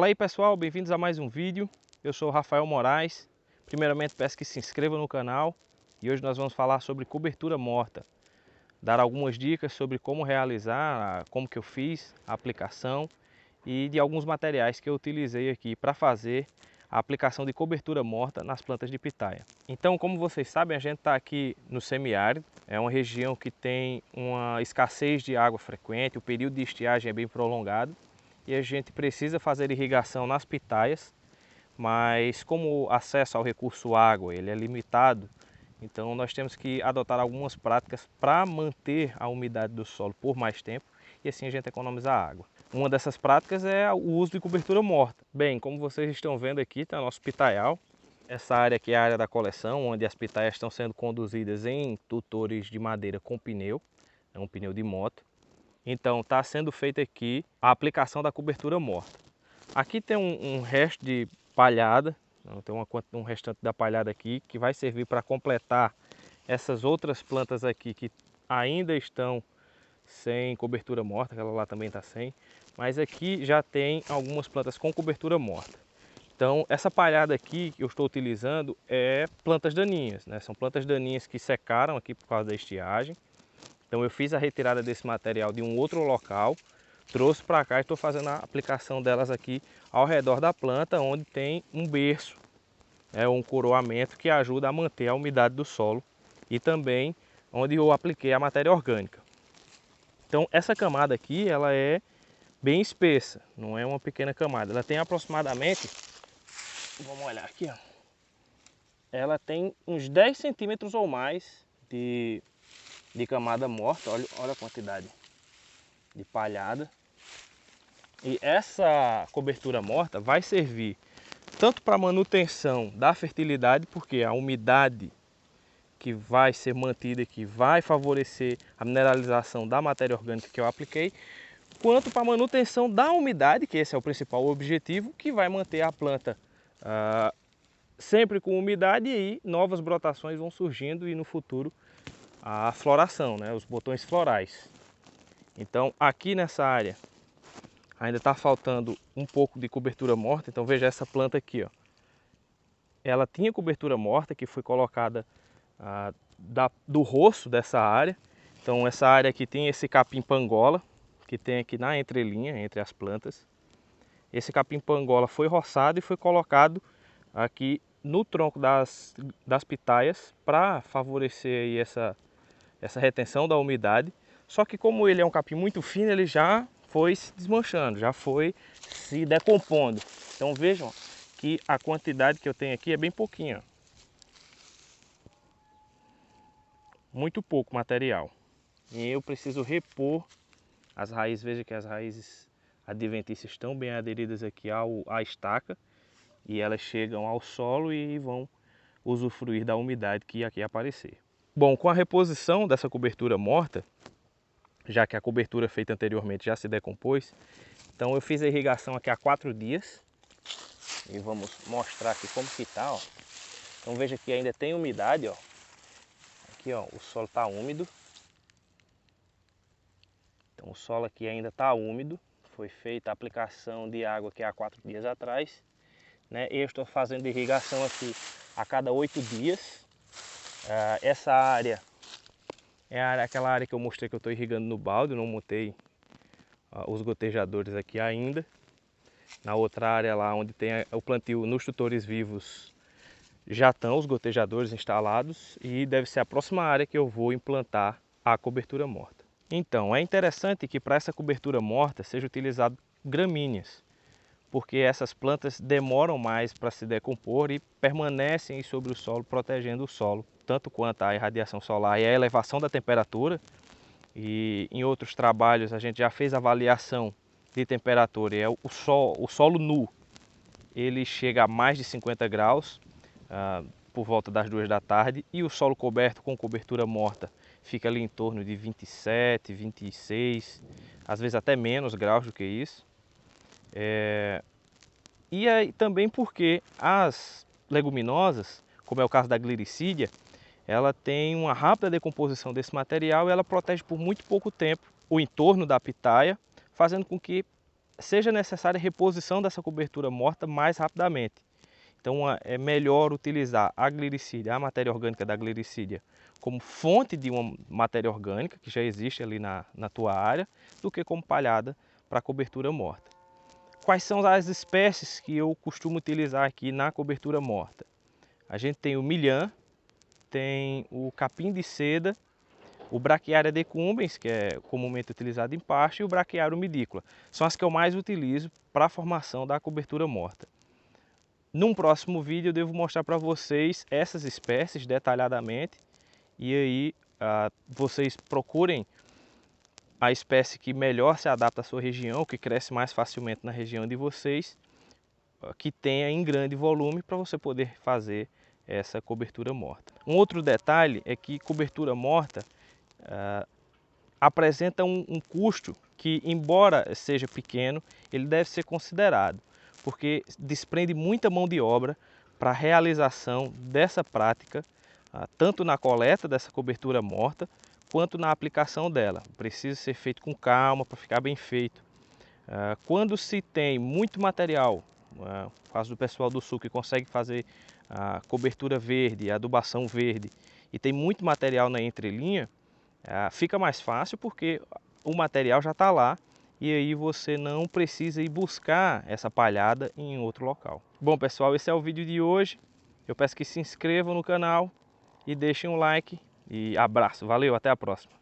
Fala aí pessoal, bem-vindos a mais um vídeo. Eu sou o Rafael Moraes. Primeiramente peço que se inscreva no canal e hoje nós vamos falar sobre cobertura morta. Dar algumas dicas sobre como realizar, como que eu fiz a aplicação e de alguns materiais que eu utilizei aqui para fazer a aplicação de cobertura morta nas plantas de pitaia. Então, como vocês sabem, a gente está aqui no semiárido, é uma região que tem uma escassez de água frequente, o período de estiagem é bem prolongado e a gente precisa fazer irrigação nas pitaias, mas como o acesso ao recurso água ele é limitado, então nós temos que adotar algumas práticas para manter a umidade do solo por mais tempo e assim a gente economizar água. Uma dessas práticas é o uso de cobertura morta. Bem, como vocês estão vendo aqui, está nosso pitaial. Essa área aqui é a área da coleção, onde as pitaias estão sendo conduzidas em tutores de madeira com pneu, é um pneu de moto. Então está sendo feita aqui a aplicação da cobertura morta. Aqui tem um resto de palhada, tem um restante da palhada aqui que vai servir para completar essas outras plantas aqui que ainda estão sem cobertura morta, aquela lá também está sem, mas aqui já tem algumas plantas com cobertura morta. Então essa palhada aqui que eu estou utilizando é plantas daninhas, né? São plantas daninhas que secaram aqui por causa da estiagem. Então eu fiz a retirada desse material de um outro local, trouxe para cá e estou fazendo a aplicação delas aqui ao redor da planta, onde tem um berço, um coroamento que ajuda a manter a umidade do solo e também onde eu apliquei a matéria orgânica. Então essa camada aqui ela é bem espessa, não é uma pequena camada, ela tem aproximadamente, vamos olhar aqui, ó, ela tem uns 10 centímetros ou mais de camada morta, olha a quantidade de palhada. E essa cobertura morta vai servir tanto para manutenção da fertilidade, porque a umidade que vai ser mantida aqui vai favorecer a mineralização da matéria orgânica que eu apliquei, quanto para a manutenção da umidade, que esse é o principal objetivo, que vai manter a planta sempre com umidade, e aí novas brotações vão surgindo e no futuro a floração, né, os botões florais. Então aqui nessa área ainda está faltando um pouco de cobertura morta. Então veja essa planta aqui, ó. Ela tinha cobertura morta que foi colocada do roço dessa área. Então essa área aqui tem esse capim-pangola que tem aqui na entrelinha entre as plantas. Esse capim-pangola foi roçado e foi colocado aqui no tronco das pitaias para favorecer aí essa retenção da umidade. Só que como ele é um capim muito fino, ele já foi se desmanchando, já foi se decompondo. Então vejam que a quantidade que eu tenho aqui é bem pouquinho. Muito pouco material. E eu preciso repor as raízes. Veja que as raízes adventícias estão bem aderidas aqui à estaca. E elas chegam ao solo e vão usufruir da umidade que aqui aparecer. Bom, com a reposição dessa cobertura morta, já que a cobertura feita anteriormente já se decompôs, então eu fiz a irrigação aqui há 4 dias e vamos mostrar aqui como que tá, ó. Então veja que ainda tem umidade, ó. Aqui, ó, o solo está úmido. Então o solo aqui ainda está úmido. Foi feita a aplicação de água aqui há 4 dias atrás, né? Eu estou fazendo irrigação aqui a cada 8 dias. Essa área é aquela área que eu mostrei que eu estou irrigando no balde, eu não montei os gotejadores aqui ainda. Na outra área lá onde tem o plantio nos tutores vivos já estão os gotejadores instalados e deve ser a próxima área que eu vou implantar a cobertura morta. Então é interessante que para essa cobertura morta seja utilizado gramíneas, porque essas plantas demoram mais para se decompor e permanecem sobre o solo, protegendo o solo, tanto quanto a irradiação solar e a elevação da temperatura. E em outros trabalhos a gente já fez avaliação de temperatura, e o solo nu, ele chega a mais de 50 graus por volta das 2 da tarde, e o solo coberto com cobertura morta fica ali em torno de 27, 26, às vezes até menos graus do que isso. E aí, também porque as leguminosas, como é o caso da Gliricídia, ela tem uma rápida decomposição desse material e ela protege por muito pouco tempo o entorno da pitaia, fazendo com que seja necessária a reposição dessa cobertura morta mais rapidamente. Então é melhor utilizar a glicídia, a matéria orgânica da glicídia, como fonte de uma matéria orgânica que já existe ali na tua área, do que como palhada para cobertura morta. Quais são as espécies que eu costumo utilizar aqui na cobertura morta? A gente tem o milhã, tem o capim de seda, o Braquiária decumbens, que é comumente utilizado em pasto, e o Braquiária umidícola. São as que eu mais utilizo para a formação da cobertura morta. Num próximo vídeo eu devo mostrar para vocês essas espécies detalhadamente, e aí vocês procurem a espécie que melhor se adapta à sua região, que cresce mais facilmente na região de vocês, que tenha em grande volume para você poder fazer essa cobertura morta. Um outro detalhe é que cobertura morta apresenta um custo que, embora seja pequeno, ele deve ser considerado, porque desprende muita mão de obra para a realização dessa prática, tanto na coleta dessa cobertura morta, quanto na aplicação dela. Precisa ser feito com calma para ficar bem feito. Quando se tem muito material, no caso do pessoal do sul que consegue fazer a cobertura verde, a adubação verde, e tem muito material na entrelinha, fica mais fácil porque o material já está lá e aí você não precisa ir buscar essa palhada em outro local. Bom pessoal, esse é o vídeo de hoje. Eu peço que se inscrevam no canal e deixem um like e abraço. Valeu, até a próxima.